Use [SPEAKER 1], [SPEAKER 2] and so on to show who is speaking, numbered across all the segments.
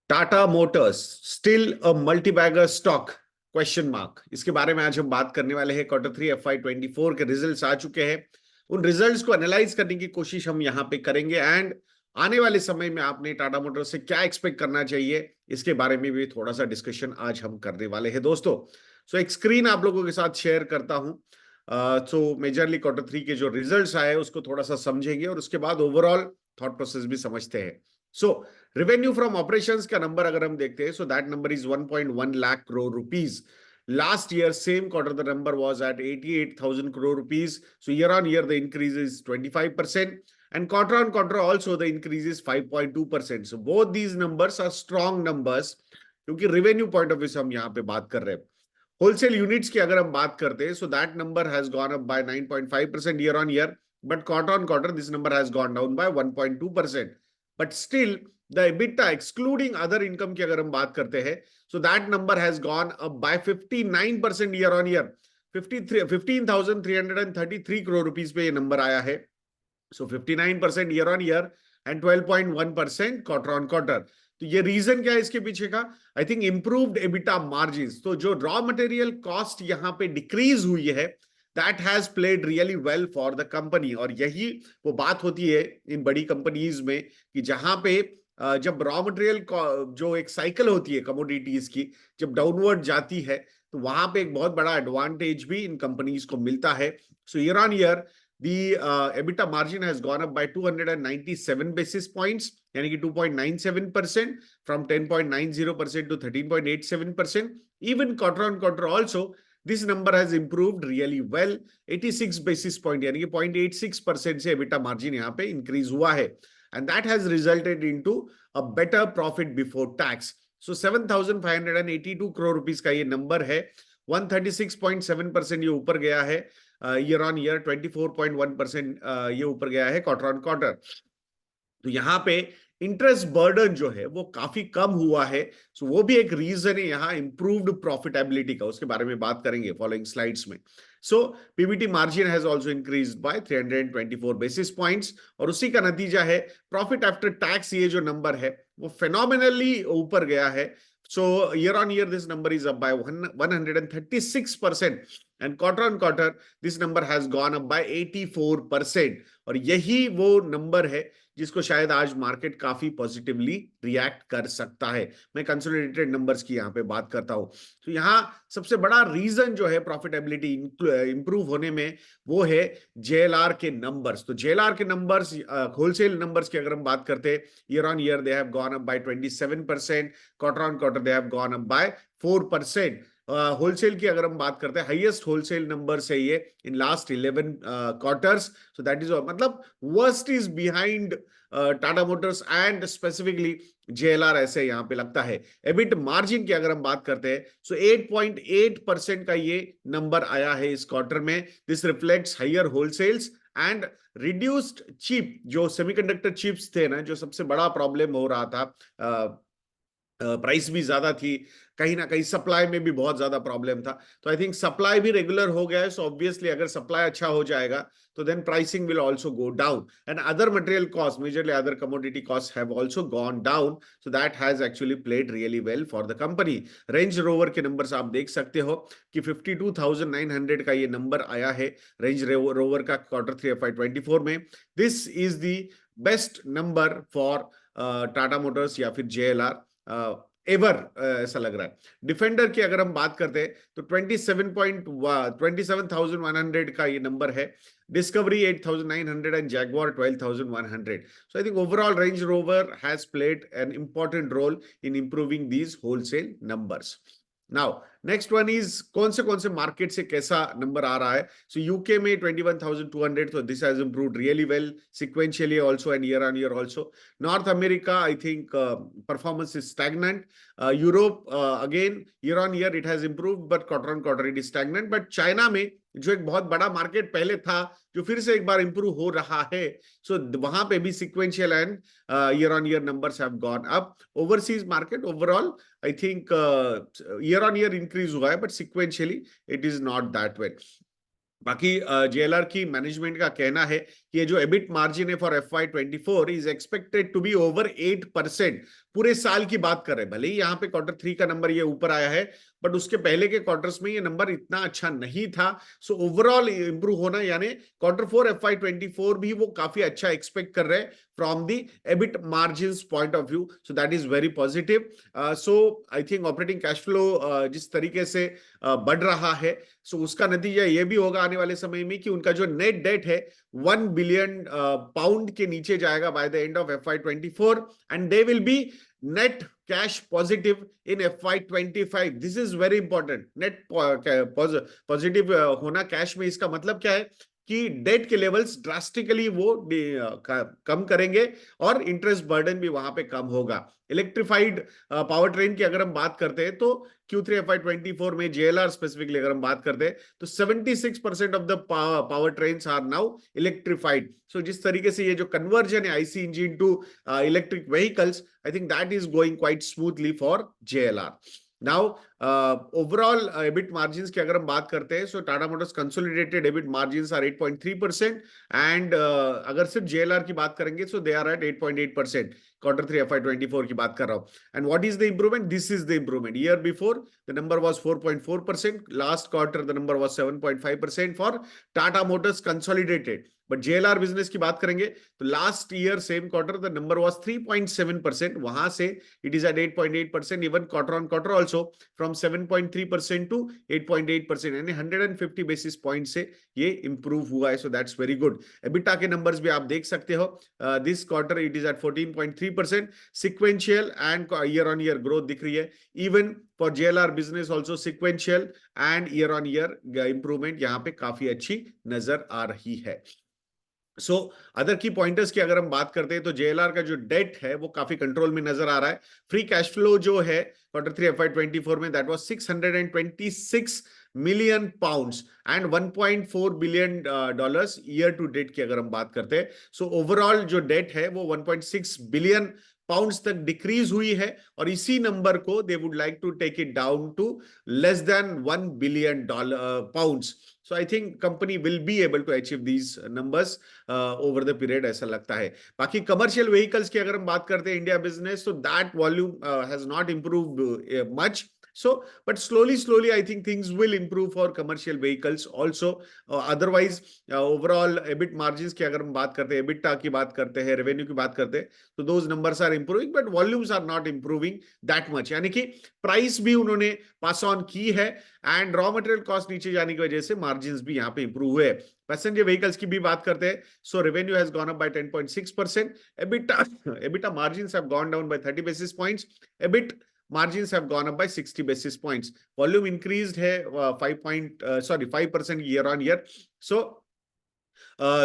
[SPEAKER 1] Tata Motors still a multibagger stock question mark. इसके बारे में आज हम बात करने वाले हैं। Q3 FY24 के रिजल्ट्स आ चुके हैं। उन रिजल्ट्स को एनालाइज करने की कोशिश हम यहाँ पे करेंगे एंड आने वाले समय में आपने टाटा मोटर्स से क्या एक्सपेक्ट करना चाहिए, इसके बारे में भी थोड़ा सा डिस्कशन आज हम करने वाले हैं दोस्तों। सो एक स्क्रीन आप लोगों के साथ शेयर करता हूं। सो मेजरली Q3 के जो रिजल्ट्स आए उसको थोड़ा सा समझेंगे और उसके बाद ओवरऑल थॉट प्रोसेस भी समझते हैं। सो रेवेन्यू फ्रॉम ऑपरेशंस का नंबर अगर हम देखते हैं, so that number is 1.1 lakh crore rupees. Last year, same quarter, the number was at 88,000 crore rupees. So year on year, the increase is 25%. And quarter on quarter also, the increase is 5.2%. So both these numbers are strong numbers. क्योंकि revenue point of view से हम यहाँ पे बात कर रहे हैं। Wholesale units की अगर हम बात करते हैं, so that number has gone up bye 9.5% year on year, but quarter on quarter this number has gone down by 1.2%। But still the EBITDA excluding other income की अगर हम बात करते हैं, so that number has gone up by 59% year on year। 15,333 crore rupees पे ये number आया है। So 59% year on year and 12.1% quarter on quarter. तो ये रीजन क्या है इसके पीछे का? I think improved EBITDA margins. तो जो रॉ मटेरियल कॉस्ट यहाँ पे डिक्रीज हुई है, that has played really well for the company. और यही वो बात होती है इन बड़ी कंपनीज में कि जहां पे जब रॉ मटेरियल जो एक साइकिल होती है कमोडिटीज की, जब डाउनवर्ड जाती है, तो वहां पे एक बहुत बड़ा एडवांटेज भी इन कंपनीज को मिलता है। So year on year the EBITDA margin has gone up by 297 basis points, यानी कि 2.97% from 10.90% to 13.87%. Even quarter on quarter also, this number has improved really well, 86 basis point, यानी कि 0.86% से EBITDA margin यहाँ पे increase हुआ है, and that has resulted into a better profit before tax. So 7,582 crore rupees का ये number है, 136.7% ये ऊपर गया है ईयर ऑन ईयर, 24.1% ये ऊपर गया है क्वार्टर ऑन क्वार्टर। तो यहाँ पे इंटरेस्ट बर्डन जो है वो काफी कम हुआ है। सो वो भी एक रीजन है यहाँ इंप्रूव्ड प्रॉफिटेबिलिटी का, उसके बारे में बात करेंगे फॉलोइंग स्लाइड्स में। So PBT margin has also increased by 324 basis points, और उसी का नतीजा है प्रॉफिट आफ्टर टैक्स, ये जो नंबर है वो फेनोमिनली ऊपर गया है। So year on year, this number is up by 136%, and quarter on quarter, this number has gone up by 84%. और यही वो नंबर है जिसको शायद आज मार्केट काफी पॉजिटिवली रिएक्ट कर सकता है। मैं कंसोलिडेटेड नंबर्स की यहाँ पे बात करता हूँ। तो यहाँ सबसे बड़ा रीजन जो है प्रॉफिटेबिलिटी इंप्रूव होने में, वो है JLR के नंबर्स। तो JLR के नंबर्स, होलसेल नंबर्स की अगर हम बात करते हैं, year on year they have gone up bye 27%, quarter on quarter they have gone up bye 4%। Wholesale की अगर हम बात करते हैं, हाईएस्ट होलसेल नंबर है ये in last 11 quarters. So that is मतलब worst is behind Tata motors and specifically JLR, ऐसे यहाँ पे लगता है। एबिट मार्जिन की अगर हम बात करते हैं, सो 8.8% का ये नंबर आया है इस क्वार्टर में। This reflects higher wholesales and reduced chip, जो सेमीकंडक्टर चिप्स थे ना, जो सबसे बड़ा प्रॉब्लम हो रहा था, प्राइस भी ज्यादा थी, कहीं ना कहीं सप्लाई में भी बहुत ज्यादा प्रॉब्लम था। तो आई थिंक सप्लाई भी रेगुलर हो गया है। सो ऑब्वियसली अगर सप्लाई अच्छा हो जाएगा तो then pricing will also go down, and other material cost, majorly other commodity cost have also gone down. So that has actually played really well for the company. Range Rover के numbers आप देख सकते हो कि 52,900 का ये number आया है रेंज रोवर का Q3 FY24 में। This is the best number for Tata Motors या फिर JLR एवर, ऐसा लग रहा है। डिफेंडर की अगर हम बात करते हैं तो 27,100 का ये नंबर है। Discovery 8,900 and Jaguar 12,100। So I think overall Range Rover has played an important role in improving these wholesale numbers. Now next one is कौन से मार्केट से कैसा नंबर आ रहा है। सो यूके में 21,200, तो this has improved really well sequentially also and year on year also. North America, I think performance is stagnant. Europe again year on year it has improved, but quarter on quarter it is stagnant. But China में, जो एक बहुत बड़ा market पहले था, जो फिर से एक बार इंप्रूव हो रहा है, सो वहां पे भी sequential and year on year numbers have gone up. Overseas market overall I think year on year increase हुआ है, but sequentially it is not that well. बाकी JLR की मैनेजमेंट का कहना है कि ये जो एबिट मार्जिन है for FY24 is expected to be over 8%। पूरे साल की बात कर रहे हैं, भले ही यहाँ पे Q3 का नंबर ये ऊपर आया है, बट उसके पहले के क्वार्टर्स में ये नंबर इतना अच्छा नहीं था। सो ओवरऑल इंप्रूव होना, यानी Q4 FY24 भी वो काफी अच्छा एक्सपेक्ट कर रहे हैं from the EBIT margins point of view. So that is very positive. So I think operating cash flow जिस तरीके से बढ़ रहा है, सो उसका नतीजा ये भी होगा आने वाले समय में कि उनका जो नेट डेट है 1 बिलियन पाउंड के नीचे जाएगा by the end of FY24, and they will be net cash positive in FY25. This is very important. Net positive होना कैश में, इसका मतलब क्या है कि डेट के लेवल्स ड्रास्टिकली वो कम करेंगे और इंटरेस्ट बर्डन भी वहां पे कम होगा। इलेक्ट्रिफाइड पावर ट्रेन की अगर हम बात करते हैं तो Q3 FY24 में JLR स्पेसिफिकली अगर हम बात करते हैं तो 76% of the power trains are now electrified. So जिस तरीके से ये जो कन्वर्जन है IC engine to electric vehicles, I think that is going quite smoothly for JLR। Now overall EBIT margins की अगर हम बात करते हैं, so Tata Motors consolidated EBIT margins are 8.3%, and अगर सिर्फ JLR की बात करेंगे सो they are eight 8.8%। Q3 FY24 की बात कर रहा हूं। And what is the improvement? This is the improvement. Year before the number was 4.4%, last quarter the number was 7.5% for Tata Motors consolidated. But JLR business की बात करेंगे तो last year same quarter the number was 3.7%, वहां से it is at 8.8%, even quarter on quarter also from 7.3% to 8.8%, यानी 150 basis point से ये improve हुआ है। So that's very good. EBITDA के नंबर्स भी आप देख सकते हो, this quarter it is at 14.3%, sequential and year on year growth दिख रही है। Even for JLR business also sequential and year on year improvement यहाँ पे काफी अच्छी नजर आ रही है। सो अदर की पॉइंटर्स की अगर हम बात करते हैं तो JLR का जो डेट है वो काफी कंट्रोल में नजर आ रहा है। फ्री कैश फ्लो जो है Q3 FY24 में that was 626 million pounds and 1.4 billion dollars year to date की अगर हम बात करते हैं। सो ओवरऑल जो डेट है वो 1.6 बिलियन पाउंड्स तक डिक्रीज हुई है, और इसी नंबर को they would like to take it down to less than 1 billion pounds. So I think company will be able to achieve these numbers over the period, ऐसा लगता है। बाकी कमर्शियल व्हीकल्स की अगर हम बात करते हैं इंडिया बिजनेस, तो that volume has not improved much. So, but slowly, I think things will improve for commercial vehicles also. Otherwise, overall EBIT margins की अगर हम बात करते हैं, EBITDA की बात करते हैं, revenue की बात करते हैं, तो those numbers are improving, but volumes are not improving that much. यानी कि प्राइस भी उन्होंने पास ऑन की है, एंड रॉ मटेरियल कॉस्ट नीचे जाने की वजह से मार्जिन्स भी यहाँ पे इंप्रूव हुए। पैसेंजर व्हीकल्स की भी बात करते हैं, so revenue has gone up by 10.6%, EBITDA margins have gone down by 30 basis points, EBIT margins have gone up by 60 basis points, volume increased है 5% year on year. So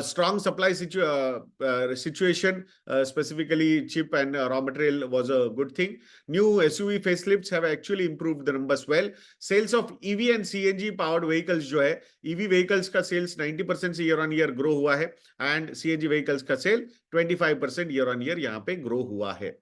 [SPEAKER 1] strong supply situation, specifically chip and raw material, was a good thing. New SUV facelifts have actually improved the numbers well. Sales of EV and CNG powered vehicles जो है, EV vehicles का sales 90% से year on year grow हुआ है, and CNG vehicles का sale 25% year on year यहाँ पे grow हुआ है।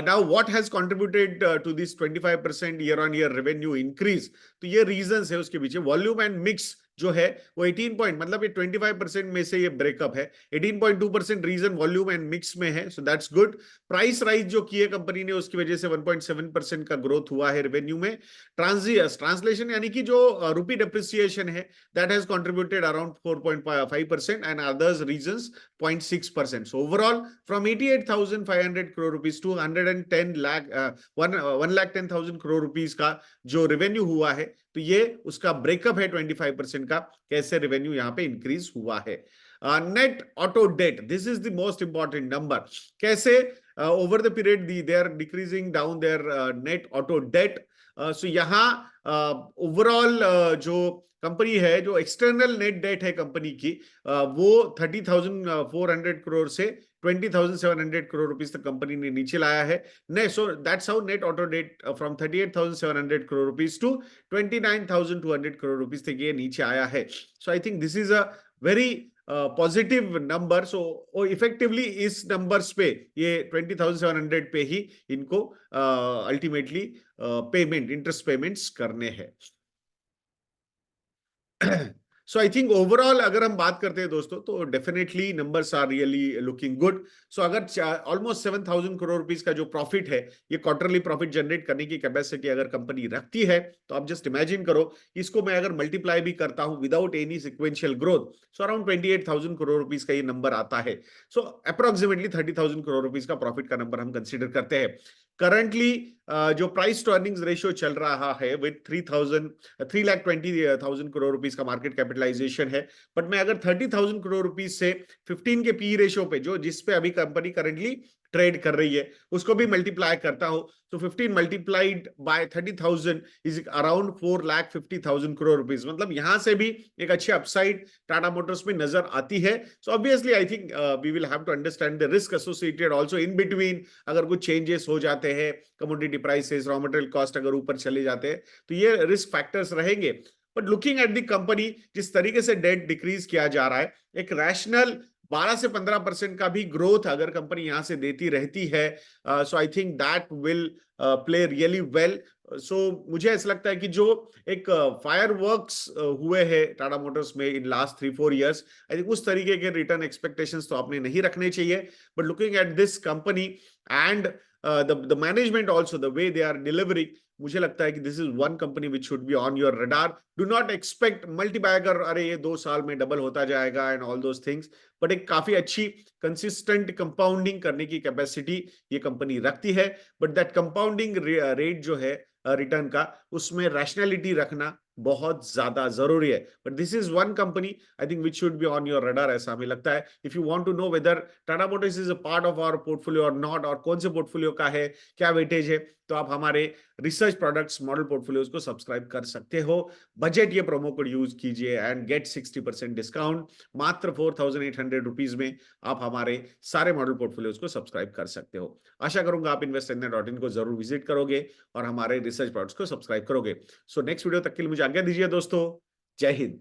[SPEAKER 1] Now what has contributed to this 25% year on year revenue increase? तो ये reasons है उसके पीछे। Volume and mix जो है वो 18 पॉइंट, मतलब ये 25% में से ये ब्रेकअप है। 18.2% रीजन वॉल्यूम एंड मिक्स में है, so that's good. Price rise जो की है कंपनी ने, उसकी वजह से 1.7% का ग्रोथ हुआ है रेवेन्यू में। ट्रांसलेशन यानी कि जो रुपी डेप्रिसिएशन है, that has contributed around 4.5% and others reasons 0.6%. So overall, from 88,500 crore rupees to 110,000 crore rupees का जो रेवेन्यू हुआ है, तो ये उसका ब्रेकअप है 25% का, कैसे रेवेन्यू यहाँ पे इंक्रीज हुआ है। Net auto debt, this is the most important number. कैसे over the period they are decreasing down their net auto debt. So यहाँ ओवरऑल जो कंपनी है, जो एक्सटर्नल नेट डेट है कंपनी की, वो 30,400 करोड़ से 20,700 करोड़ रुपीस तक कंपनी ने नीचे लाया है। ने so that's how net auto debt from 38,700 crore rupees to 29,200 crore rupees तक ये नीचे आया है। So I think this is a very positive number. So effectively इस नंबर्स पे, ये 20,700 पे ही इनको अल्टीमेटली पेमेंट, इंटरेस्ट पेमेंट्स करने हैं। सो आई थिंक ओवरऑल अगर हम बात करते हैं दोस्तों, तो definitely numbers are really looking good. So अगर ऑलमोस्ट 7,000 करोड़ रुपीस का जो प्रॉफिट है, ये क्वार्टरली प्रॉफिट जनरेट करने की कैपेसिटी अगर कंपनी रखती है, तो आप जस्ट इमेजिन करो, इसको मैं अगर मल्टीप्लाई भी करता हूं without any sequential growth, so around 28,000 crore rupees का ये नंबर आता है। सो अप्रोक्सीमेटली 30,000 करोड़ रुपीस का प्रॉफिट का नंबर हम कंसिडर करते हैं। करंटली जो प्राइस टू अर्निंग्स रेशियो चल रहा है विद 3,20,000 करोड़ रुपीस का मार्केट कैपिटलाइजेशन है। बट मैं अगर 30,000 करोड़ रुपीस से 15 के पी रेशियो पे, जो जिस पे अभी कंपनी करंटली ट्रेड कर रही है, उसको भी मल्टीप्लाई करता हूं, तो 15 multiplied by 30,000 is around 4,50,000 crore rupees. मतलब यहां से भी एक अच्छी अपसाइड टाटा मोटर्स में नजर आती है। So obviously I think we will have to understand the risk associated also in between. अगर कुछ चेंजेस हो जाते हैं, commodity prices, raw material cost अगर ऊपर चले जाते हैं, तो ये रिस्क फैक्टर्स रहेंगे। But looking at the company, जिस तरीके से डेट डिक्रीज किया जा रहा है, एक रैशनल 12 से 15% का भी ग्रोथ अगर कंपनी यहां से देती रहती है, so I think that will play really well. So मुझे ऐसा लगता है कि जो एक फायरवर्क्स हुए हैं टाटा मोटर्स में in last 3-4 years, I think उस तरीके के रिटर्न एक्सपेक्टेशंस तो आपने नहीं रखने चाहिए। But looking at this company and the management also, the way they are delivering, मुझे लगता है कि this is one company which should be on your radar. Do not expect multibagger, अरे ये 2 साल में डबल होता जाएगा and all those things, but एक काफी अच्छी कंसिस्टेंट कंपाउंडिंग करने की कैपेसिटी ये कंपनी रखती है। बट दैट कंपाउंडिंग रेट जो है रिटर्न का, उसमें रैशनैलिटी रखना बहुत ज्यादा जरूरी है। But this is one company I think which should be on your radar, ऐसा हमें लगता है। If you want to know whether Tata Motors is a part of our portfolio और नॉट, और कौन से पोर्टफोलियो का है, क्या वेटेज है, तो आप हमारे रिसर्च प्रोडक्ट्स मॉडल पोर्टफोलियोज को सब्सक्राइब कर सकते हो। बजट ये प्रोमो कोड यूज कीजिए एंड गेट 60% डिस्काउंट। मात्र 4,800 रुपीज में आप हमारे सारे मॉडल पोर्टफोलियोज को सब्सक्राइब कर सकते हो। आशा करूंगा आप investindia.in को जरूर विजिट करोगे और हमारे रिसर्च प्रोडक्ट्स को सब्सक्राइब करोगे। सो नेक्स्ट वीडियो तक के लिए मुझे आज्ञा दीजिए दोस्तों। जय हिंद।